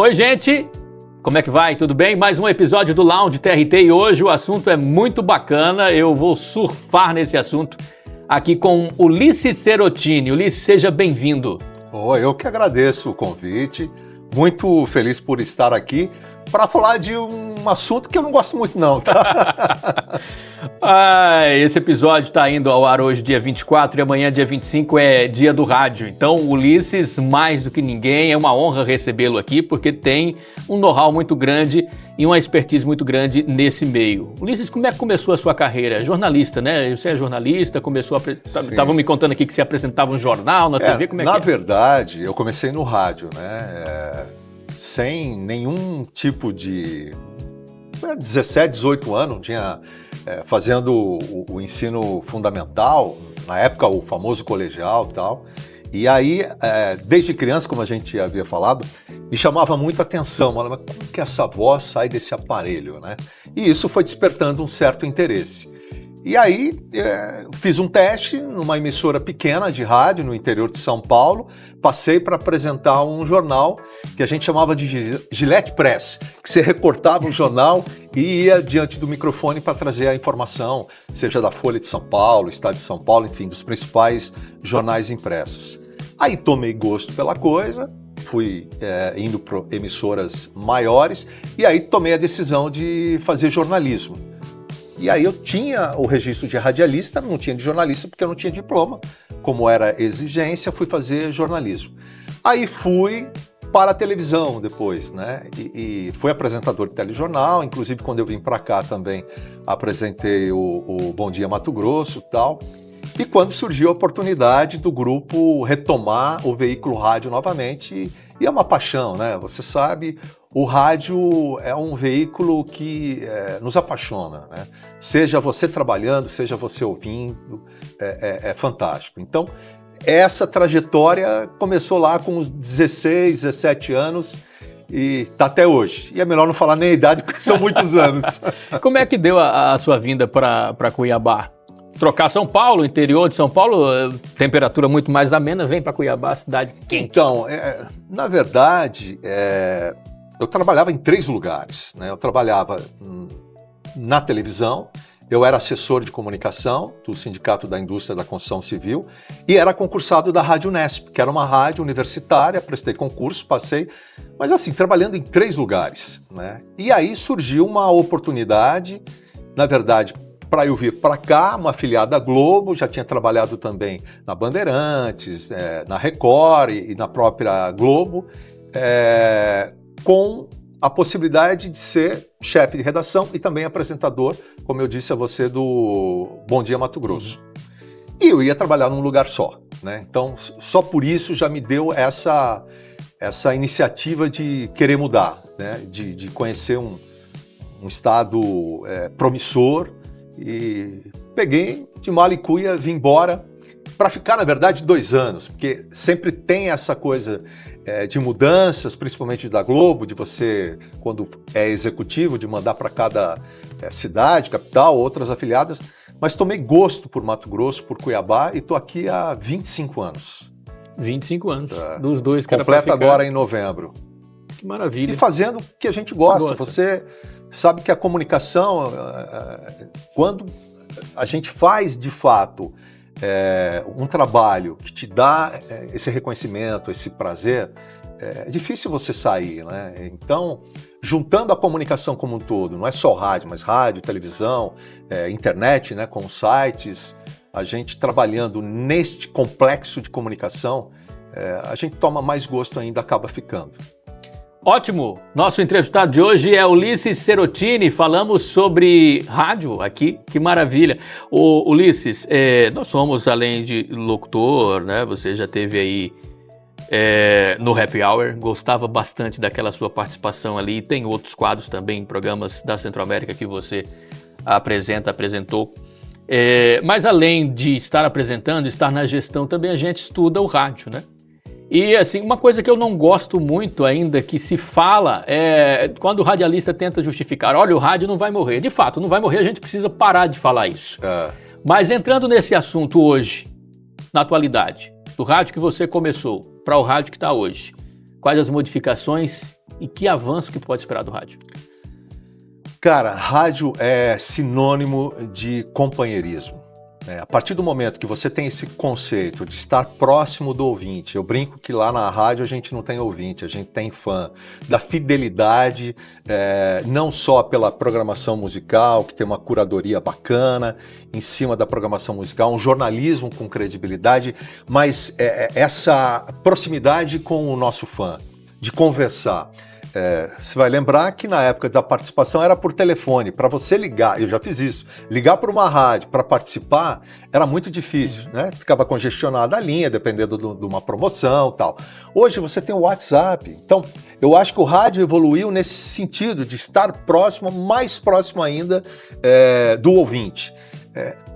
Oi, gente! Como é que vai? Tudo bem? Mais um episódio do Lounge TRT e hoje o assunto é muito bacana. Eu vou surfar nesse assunto aqui com Ulisses Serotini. Ulisses, seja bem-vindo. Eu que agradeço o convite. Muito feliz por estar aqui para falar de um assunto que eu não gosto muito não, tá? Esse episódio está indo ao ar hoje, dia 24, e amanhã, dia 25, é dia do rádio. Então, Ulisses, mais do que ninguém, é uma honra recebê-lo aqui, porque tem um know-how muito grande e uma expertise muito grande nesse meio. Ulisses, como é que começou a sua carreira? Jornalista, né? Você é jornalista, estavam me contando aqui que você apresentava um jornal na TV, como é que é? Na verdade, eu comecei no rádio, né? Sem nenhum tipo de... 17, 18 anos, tinha fazendo o ensino fundamental, na época o famoso colegial e tal. E aí, desde criança, como a gente havia falado, me chamava muito a atenção. Mas como que essa voz sai desse aparelho, né? E isso foi despertando um certo interesse. E aí, fiz um teste numa emissora pequena de rádio no interior de São Paulo, passei para apresentar um jornal que a gente chamava de Gillette Press, que você recortava o jornal e ia diante do microfone para trazer a informação, seja da Folha de São Paulo, Estado de São Paulo, enfim, dos principais jornais impressos. Aí tomei gosto pela coisa, fui indo para emissoras maiores e aí tomei a decisão de fazer jornalismo. E aí eu tinha o registro de radialista, não tinha de jornalista porque eu não tinha diploma. Como era exigência, fui fazer jornalismo. Aí fui para a televisão depois, né? E fui apresentador de telejornal, inclusive quando eu vim para cá também apresentei o Bom Dia Mato Grosso e tal. E quando surgiu a oportunidade do grupo retomar o veículo rádio novamente, e é uma paixão, né? Você sabe, o rádio é um veículo que nos apaixona, né? Seja você trabalhando, seja você ouvindo, é fantástico. Então, essa trajetória começou lá com uns 16, 17 anos e tá até hoje. E é melhor não falar nem a idade, porque são muitos anos. Como é que deu a sua vinda para Cuiabá? Trocar São Paulo, interior de São Paulo, temperatura muito mais amena, vem para Cuiabá, cidade quente. Então, na verdade, eu trabalhava em 3 lugares, né? Eu trabalhava na televisão, eu era assessor de comunicação do Sindicato da Indústria da Construção Civil e era concursado da Rádio Unesp, que era uma rádio universitária, prestei concurso, passei, mas assim, trabalhando em 3 lugares, né? E aí surgiu uma oportunidade, na verdade, para eu vir para cá, uma afiliada da Globo, já tinha trabalhado também na Bandeirantes, na Record e na própria Globo, com a possibilidade de ser chefe de redação e também apresentador, como eu disse a você, do Bom Dia Mato Grosso. E eu ia trabalhar num lugar só, né? Então, só por isso já me deu essa iniciativa de querer mudar, né? De conhecer um estado promissor. E peguei de mala e cuia, vim embora para ficar, na verdade, 2 anos, porque sempre tem essa coisa de mudanças, principalmente da Globo, de você, quando é executivo, de mandar para cada cidade, capital, outras afiliadas, mas tomei gosto por Mato Grosso, por Cuiabá e estou aqui há 25 anos. 25 anos, dos dois que completa agora em novembro. Que maravilha. E fazendo o que a gente gosta. Você sabe que a comunicação, quando a gente faz de fato um trabalho que te dá esse reconhecimento, esse prazer, é difícil você sair, né? Então, juntando a comunicação como um todo, não é só rádio, mas rádio, televisão, internet, né, com sites, a gente trabalhando neste complexo de comunicação, a gente toma mais gosto ainda, acaba ficando. Ótimo! Nosso entrevistado de hoje é Ulisses Serotini. Falamos sobre rádio aqui, que maravilha. Ulisses, nós somos, além de locutor, né? Você já teve aí no Happy Hour, gostava bastante daquela sua participação ali. Tem outros quadros também, programas da Centro-América que você apresentou. Mas além de estar apresentando, estar na gestão, também a gente estuda o rádio, né? E assim, uma coisa que eu não gosto muito ainda que se fala é quando o radialista tenta justificar, olha, o rádio não vai morrer. De fato, não vai morrer, a gente precisa parar de falar isso. Mas entrando nesse assunto hoje, na atualidade, do rádio que você começou para o rádio que está hoje, quais as modificações E que avanço que pode esperar do rádio? Cara, rádio é sinônimo de companheirismo. A partir do momento que você tem esse conceito de estar próximo do ouvinte, eu brinco que lá na rádio a gente não tem ouvinte, a gente tem fã, da fidelidade, não só pela programação musical, que tem uma curadoria bacana em cima da programação musical, um jornalismo com credibilidade, mas essa proximidade com o nosso fã, de conversar. Você vai lembrar que na época da participação era por telefone. Para você ligar, eu já fiz isso, ligar para uma rádio para participar era muito difícil, né? Ficava congestionada a linha, dependendo de uma promoção e tal. Hoje você tem o WhatsApp. Então, eu acho que o rádio evoluiu nesse sentido de estar próximo, mais próximo ainda do ouvinte.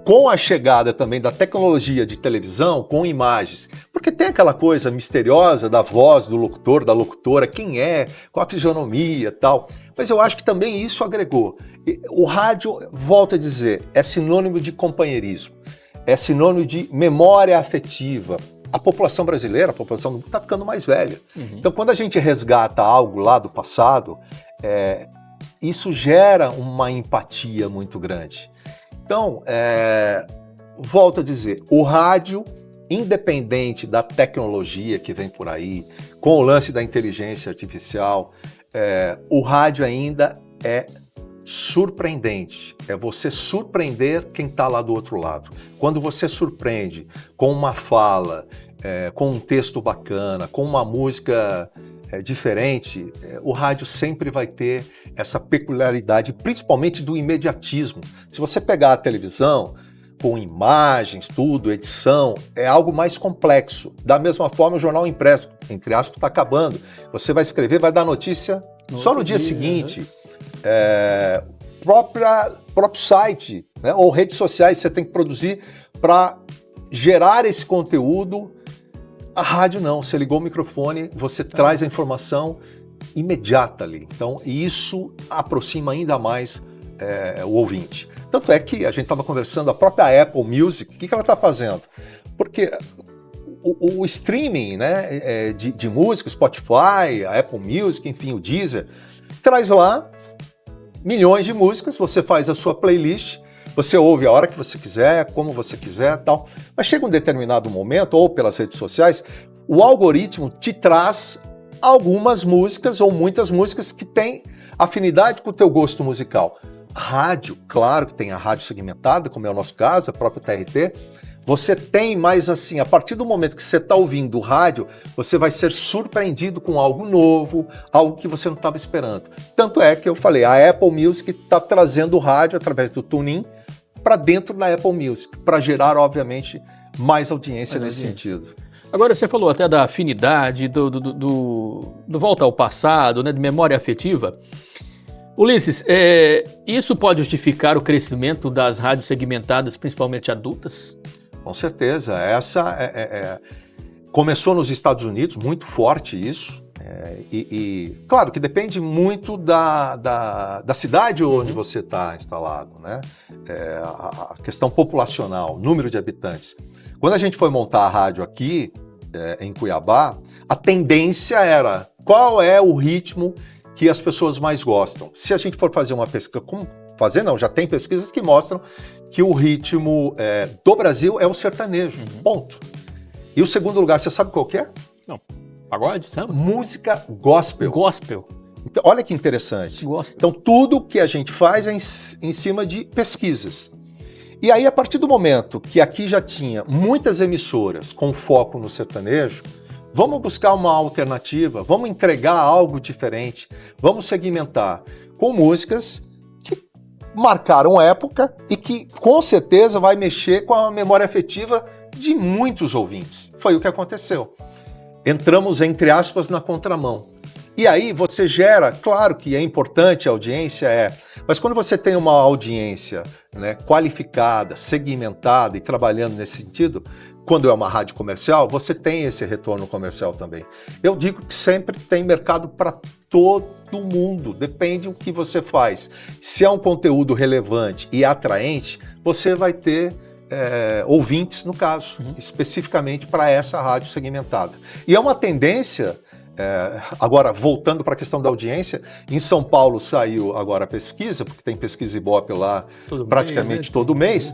Com a chegada também da tecnologia de televisão, com imagens, porque tem aquela coisa misteriosa da voz do locutor, da locutora, quem é, qual a fisionomia e tal, mas eu acho que também isso agregou. O rádio, volto a dizer, é sinônimo de companheirismo, é sinônimo de memória afetiva. A população brasileira, a população do mundo está ficando mais velha. Então, quando a gente resgata algo lá do passado, isso gera uma empatia muito grande. Então, volto a dizer, o rádio, independente da tecnologia que vem por aí, com o lance da inteligência artificial, o rádio ainda é surpreendente. É você surpreender quem está lá do outro lado. Quando você surpreende com uma fala, com um texto bacana, com uma música diferente, o rádio sempre vai ter essa peculiaridade, principalmente do imediatismo. Se você pegar a televisão, com imagens, tudo, edição, é algo mais complexo. Da mesma forma, o jornal impresso, entre aspas, está acabando. Você vai escrever, vai dar notícia só no dia seguinte. Próprio site, né, ou redes sociais você tem que produzir para gerar esse conteúdo. A rádio não, você ligou o microfone, você traz a informação imediata ali. Então, isso aproxima ainda mais o ouvinte. Tanto é que a gente estava conversando, a própria Apple Music, o que ela está fazendo? Porque o streaming, né, de música, Spotify, a Apple Music, enfim, o Deezer, traz lá milhões de músicas, você faz a sua playlist, você ouve a hora que você quiser, como você quiser, tal. Mas chega um determinado momento, ou pelas redes sociais, o algoritmo te traz algumas músicas ou muitas músicas que têm afinidade com o teu gosto musical. Rádio, claro que tem a rádio segmentada, como é o nosso caso, a própria TRT. Você tem, mas assim, a partir do momento que você está ouvindo o rádio, você vai ser surpreendido com algo novo, algo que você não estava esperando. Tanto é que eu falei, a Apple Music está trazendo o rádio através do TuneIn para dentro da Apple Music, para gerar, obviamente, mais audiência nesse sentido. Agora, você falou até da afinidade, do volta ao passado, né, de memória afetiva. Ulisses, isso pode justificar o crescimento das rádios segmentadas, principalmente adultas? Com certeza. Essa começou nos Estados Unidos, muito forte isso. Claro que depende muito da cidade onde você está instalado, né? A questão populacional, número de habitantes. Quando a gente foi montar a rádio aqui, em Cuiabá, a tendência era qual é o ritmo que as pessoas mais gostam. Se a gente for fazer uma pesquisa, já tem pesquisas que mostram que o ritmo do Brasil é o sertanejo, ponto. E o segundo lugar, você sabe qual que é? Não, pagode, samba? Música gospel. Gospel. Então, olha que interessante. Gospel. Então, tudo que a gente faz é em cima de pesquisas. E aí, a partir do momento que aqui já tinha muitas emissoras com foco no sertanejo, vamos buscar uma alternativa, vamos entregar algo diferente, vamos segmentar com músicas que marcaram época e que com certeza vai mexer com a memória afetiva de muitos ouvintes. Foi o que aconteceu. Entramos, entre aspas, na contramão. E aí você gera, claro que é importante a audiência, mas quando você tem uma audiência, né, qualificada, segmentada e trabalhando nesse sentido, quando é uma rádio comercial, você tem esse retorno comercial também. Eu digo que sempre tem mercado para todo mundo, depende do que você faz. Se é um conteúdo relevante e atraente, você vai ter ouvintes, no caso, especificamente para essa rádio segmentada. E é uma tendência Agora, voltando para a questão da audiência, em São Paulo saiu agora a pesquisa, porque tem pesquisa Ibope lá praticamente todo mês.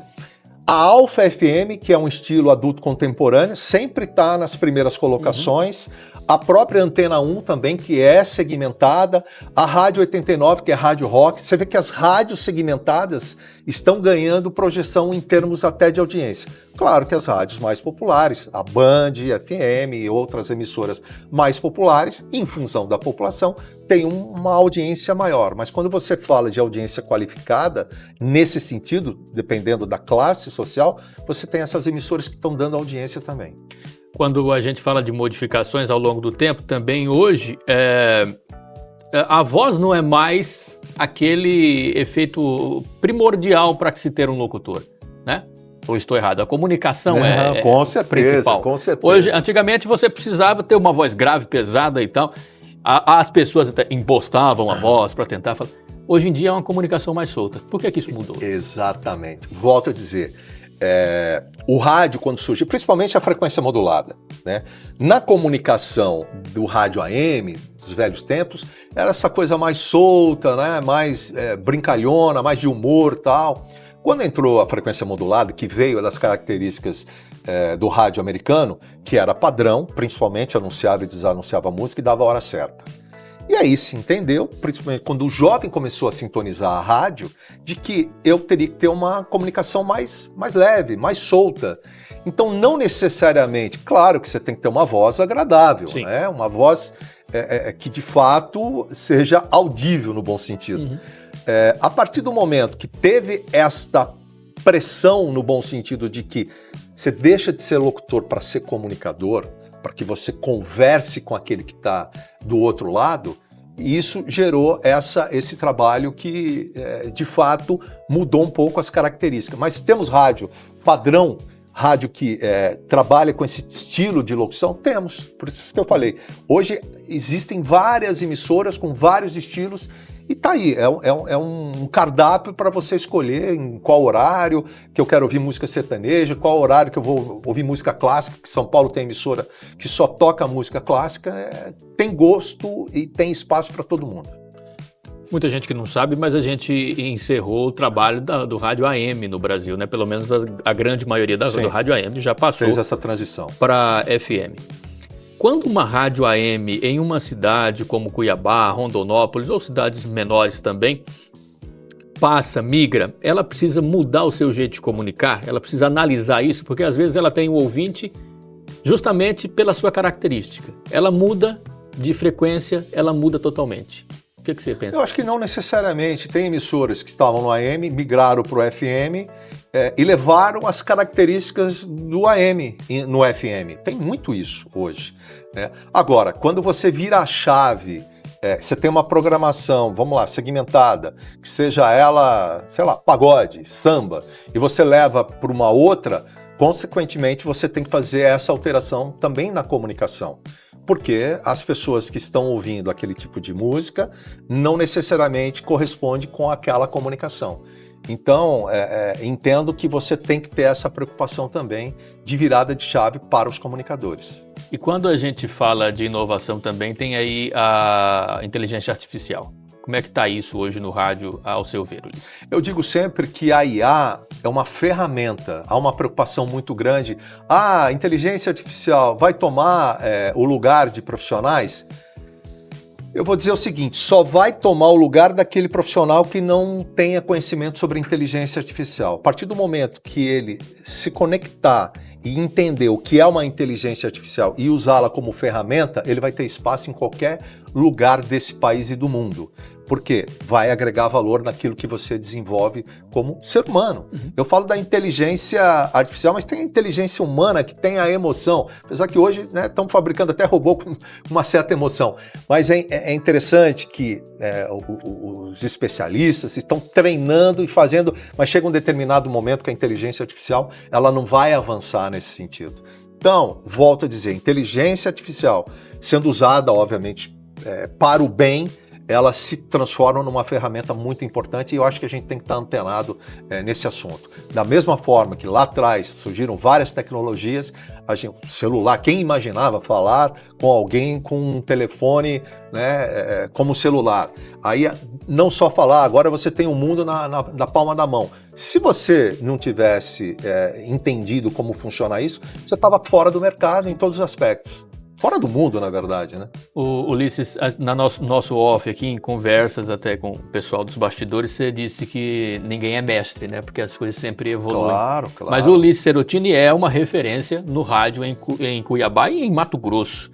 A Alfa FM, que é um estilo adulto contemporâneo, sempre está nas primeiras colocações. A própria Antena 1 também, que é segmentada. A Rádio 89, que é rádio rock. Você vê que as rádios segmentadas estão ganhando projeção em termos até de audiência. Claro que as rádios mais populares, a Band, FM e outras emissoras mais populares, em função da população, têm uma audiência maior. Mas quando você fala de audiência qualificada, nesse sentido, dependendo da classe social, você tem essas emissoras que estão dando audiência também. Quando a gente fala de modificações ao longo do tempo, também hoje, a voz não é mais aquele efeito primordial para se ter um locutor, né? Ou estou errado? A comunicação é com certeza, principal. Com certeza. Hoje, antigamente, você precisava ter uma voz grave, pesada e tal. As pessoas até impostavam a voz para tentar falar. Hoje em dia é uma comunicação mais solta. Por que isso mudou? Exatamente. Volto a dizer. O rádio, quando surgiu, principalmente a frequência modulada, né? Na comunicação do rádio AM, dos velhos tempos, era essa coisa mais solta, né? Mais brincalhona, mais de humor e tal. Quando entrou a frequência modulada, que veio das características do rádio americano, que era padrão, principalmente anunciava e desanunciava a música e dava a hora certa. E aí se entendeu, principalmente quando o jovem começou a sintonizar a rádio, de que eu teria que ter uma comunicação mais leve, mais solta. Então, não necessariamente, claro que você tem que ter uma voz agradável, né? Uma voz que de fato seja audível no bom sentido. Uhum. A partir do momento que teve esta pressão no bom sentido de que você deixa de ser locutor para ser comunicador, para que você converse com aquele que está do outro lado, e isso gerou esse trabalho que, de fato, mudou um pouco as características. Mas temos rádio padrão, rádio que trabalha com esse estilo de locução? Temos, por isso que eu falei. Hoje existem várias emissoras com vários estilos, e tá aí, é um cardápio para você escolher em qual horário que eu quero ouvir música sertaneja, qual horário que eu vou ouvir música clássica, que São Paulo tem emissora que só toca música clássica, tem gosto e tem espaço para todo mundo. Muita gente que não sabe, mas a gente encerrou o trabalho do rádio AM no Brasil, né? Pelo menos a grande maioria do rádio AM já passou. Fez essa transição para FM. Quando uma rádio AM em uma cidade como Cuiabá, Rondonópolis ou cidades menores também migra, ela precisa mudar o seu jeito de comunicar, ela precisa analisar isso, porque às vezes ela tem um ouvinte justamente pela sua característica. Ela muda de frequência, ela muda totalmente. O que você pensa? Eu acho que não necessariamente. Tem emissoras que estavam no AM, migraram para o FM e levaram as características do AM no FM. Tem muito isso hoje, né? Agora, quando você vira a chave, você tem uma programação, vamos lá, segmentada, que seja ela, sei lá, pagode, samba, e você leva para uma outra, consequentemente você tem que fazer essa alteração também na comunicação. Porque as pessoas que estão ouvindo aquele tipo de música não necessariamente corresponde com aquela comunicação. Então, entendo que você tem que ter essa preocupação também de virada de chave para os comunicadores. E quando a gente fala de inovação também, tem aí a inteligência artificial. Como é que está isso hoje no rádio, ao seu ver, Ulisses? Eu digo sempre que a IA é uma ferramenta, há uma preocupação muito grande. A inteligência artificial vai tomar o lugar de profissionais? Eu vou dizer o seguinte, só vai tomar o lugar daquele profissional que não tenha conhecimento sobre inteligência artificial. A partir do momento que ele se conectar e entender o que é uma inteligência artificial e usá-la como ferramenta, ele vai ter espaço em qualquer lugar desse país e do mundo. Porque vai agregar valor naquilo que você desenvolve como ser humano. Uhum. Eu falo da inteligência artificial, mas tem a inteligência humana que tem a emoção. Apesar que hoje estamos fabricando até robô com uma certa emoção. Mas é interessante que os especialistas estão treinando e fazendo, mas chega um determinado momento que a inteligência artificial ela não vai avançar nesse sentido. Então, volto a dizer, inteligência artificial sendo usada, obviamente, para o bem, elas se transformam numa ferramenta muito importante e eu acho que a gente tem que estar antenado nesse assunto. Da mesma forma que lá atrás surgiram várias tecnologias, celular, quem imaginava falar com alguém com um telefone, né, como celular? Aí não só falar, agora você tem o mundo na palma da mão. Se você não tivesse entendido como funciona isso, você estava fora do mercado em todos os aspectos. Fora do mundo, na verdade, né? Ulisses, na nosso off aqui, em conversas até com o pessoal dos bastidores, você disse que ninguém é mestre, né? Porque as coisas sempre evoluem. Claro. Mas o Ulisses Serotini é uma referência no rádio em Cuiabá e em Mato Grosso.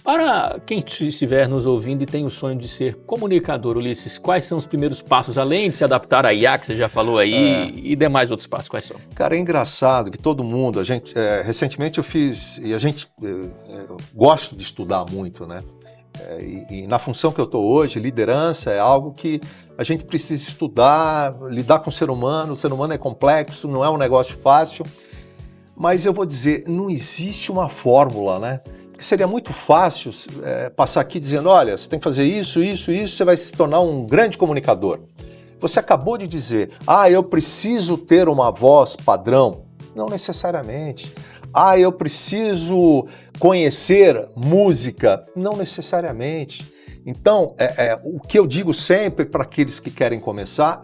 Para quem estiver nos ouvindo e tem o sonho de ser comunicador, Ulisses, quais são os primeiros passos, além de se adaptar à IA, que você já falou aí, e demais outros passos, quais são? Cara, é engraçado que todo mundo, recentemente eu fiz, e eu gosto de estudar muito, né? E na função que eu estou hoje, liderança é algo que a gente precisa estudar, lidar com o ser humano é complexo, não é um negócio fácil, mas eu vou dizer, não existe uma fórmula, né? Seria muito fácil passar aqui dizendo, olha, você tem que fazer isso, você vai se tornar um grande comunicador. Você acabou de dizer, eu preciso ter uma voz padrão. Não necessariamente. Eu preciso conhecer música. Não necessariamente. Então, o que eu digo sempre para aqueles que querem começar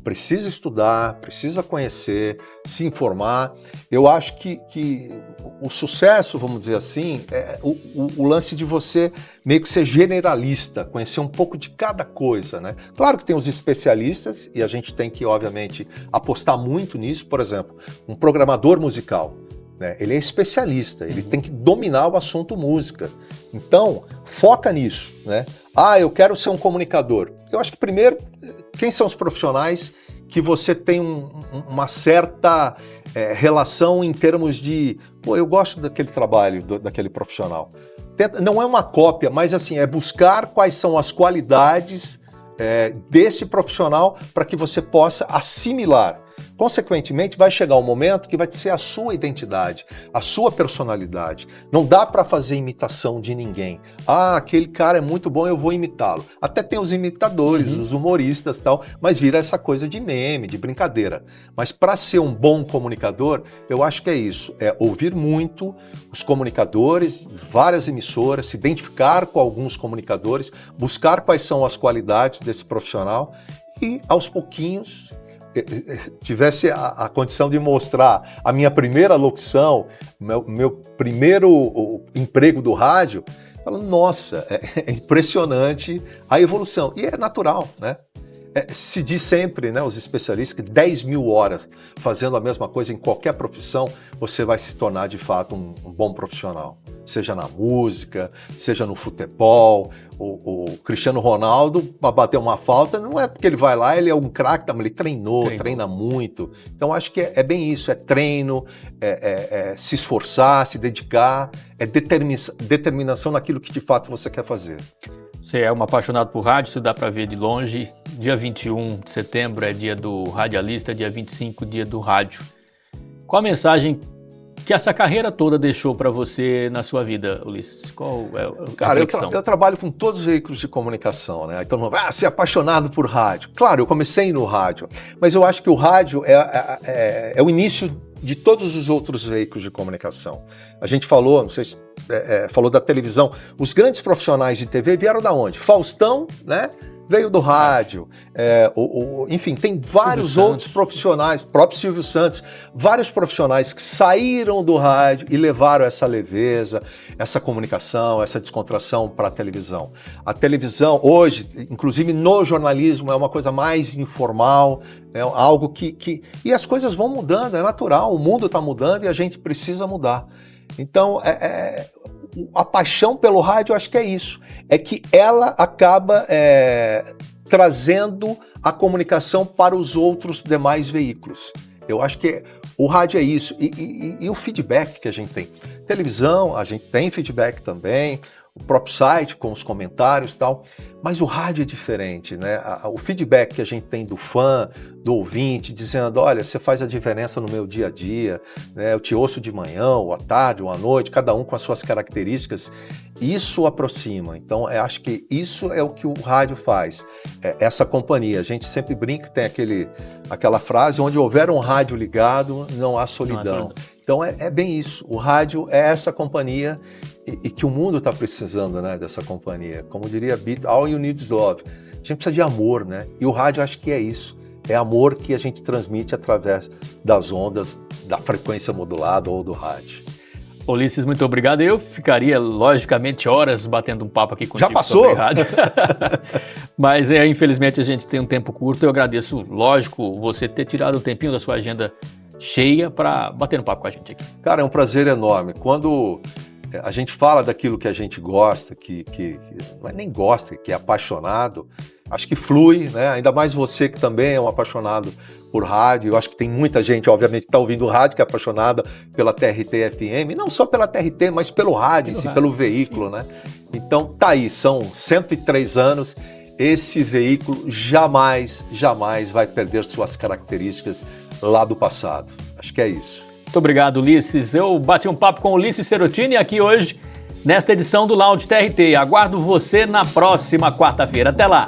precisa estudar, precisa conhecer, se informar. Eu acho que o sucesso, vamos dizer assim, é o lance de você meio que ser generalista, conhecer um pouco de cada coisa, né? Claro que tem os especialistas e a gente tem que, obviamente, apostar muito nisso. Por exemplo, um programador musical, né? Ele é especialista, ele tem que dominar o assunto música. Então, foca nisso, né? Eu quero ser um comunicador. Eu acho que primeiro, quem são os profissionais que você tem uma certa relação em termos de, eu gosto daquele trabalho, daquele profissional. Não é uma cópia, mas assim, é buscar quais são as qualidades desse profissional para que você possa assimilar. Consequentemente, vai chegar um momento que vai ser a sua identidade, a sua personalidade. Não dá para fazer imitação de ninguém. Aquele cara é muito bom, eu vou imitá-lo. Até tem os imitadores, os humoristas e tal, mas vira essa coisa de meme, de brincadeira. Mas para ser um bom comunicador, eu acho que é isso, é ouvir muito os comunicadores, várias emissoras, se identificar com alguns comunicadores, buscar quais são as qualidades desse profissional e, aos pouquinhos, tivesse a condição de mostrar a minha primeira locução, meu primeiro emprego do rádio, falando, nossa, é impressionante a evolução. E é natural, né? Se diz sempre, né, os especialistas, que 10 mil horas fazendo a mesma coisa em qualquer profissão, você vai se tornar de fato um bom profissional. Seja na música, seja no futebol. O Cristiano Ronaldo, para bater uma falta, não é porque ele vai lá, ele é um craque, ele treina muito. Então acho que é bem isso, é treino, se esforçar, se dedicar, determinação naquilo que de fato você quer fazer. Você é um apaixonado por rádio, isso dá para ver de longe. Dia 21 de setembro é dia do radialista, dia 25 dia do rádio. Qual a mensagem que essa carreira toda deixou para você na sua vida, Ulisses? Qual é a reflexão? Eu trabalho com todos os veículos de comunicação, né? Aí todo mundo vai, você é apaixonado por rádio. Claro, eu comecei no rádio, mas eu acho que o rádio é o início de todos os outros veículos de comunicação. A gente falou, não sei se falou da televisão, os grandes profissionais de TV vieram da onde? Faustão, né? Veio do rádio, enfim, tem vários outros profissionais, próprio Silvio Santos, vários profissionais que saíram do rádio e levaram essa leveza, essa comunicação, essa descontração para a televisão. A televisão hoje, inclusive no jornalismo, é uma coisa mais informal, algo que... E as coisas vão mudando, é natural, o mundo está mudando e a gente precisa mudar. Então, a paixão pelo rádio, eu acho que é isso. É que ela acaba trazendo a comunicação para os outros demais veículos. Eu acho que o rádio é isso. E o feedback que a gente tem. Televisão, a gente tem feedback também. o próprio site com os comentários e tal, mas o rádio é diferente, né? O feedback que a gente tem do fã, do ouvinte, dizendo, olha, você faz a diferença no meu dia a dia, né? Eu te ouço de manhã, ou à tarde, ou à noite, cada um com as suas características, isso aproxima. Então, eu acho que isso é o que o rádio faz, essa companhia. A gente sempre brinca, tem aquela frase, onde houver um rádio ligado, não há solidão. Então é bem isso, o rádio é essa companhia e que o mundo está precisando, né, dessa companhia. Como diria Beat, all you need is love. A gente precisa de amor, né? E o rádio acho que é isso, é amor que a gente transmite através das ondas, da frequência modulada ou do rádio. Ulisses, muito obrigado. Eu ficaria, logicamente, horas batendo um papo aqui contigo. Já passou? Sobre rádio. Mas, infelizmente, a gente tem um tempo curto. Eu agradeço, lógico, você ter tirado um tempinho da sua agenda cheia para bater um papo com a gente aqui. Cara, é um prazer enorme. Quando a gente fala daquilo que a gente gosta, que não é nem gosta, que é apaixonado, acho que flui, né? Ainda mais você que também é um apaixonado por rádio. Eu acho que tem muita gente, obviamente, que está ouvindo rádio, que é apaixonada pela TRT-FM, não só pela TRT, mas pelo rádio, pelo veículo, né? Então, tá aí, são 103 anos. Esse veículo jamais vai perder suas características lá do passado. Acho que é isso. Muito obrigado, Ulisses. Eu bati um papo com o Ulisses Serotini aqui hoje, nesta edição do Lounge TRT. Aguardo você na próxima quarta-feira. Até lá!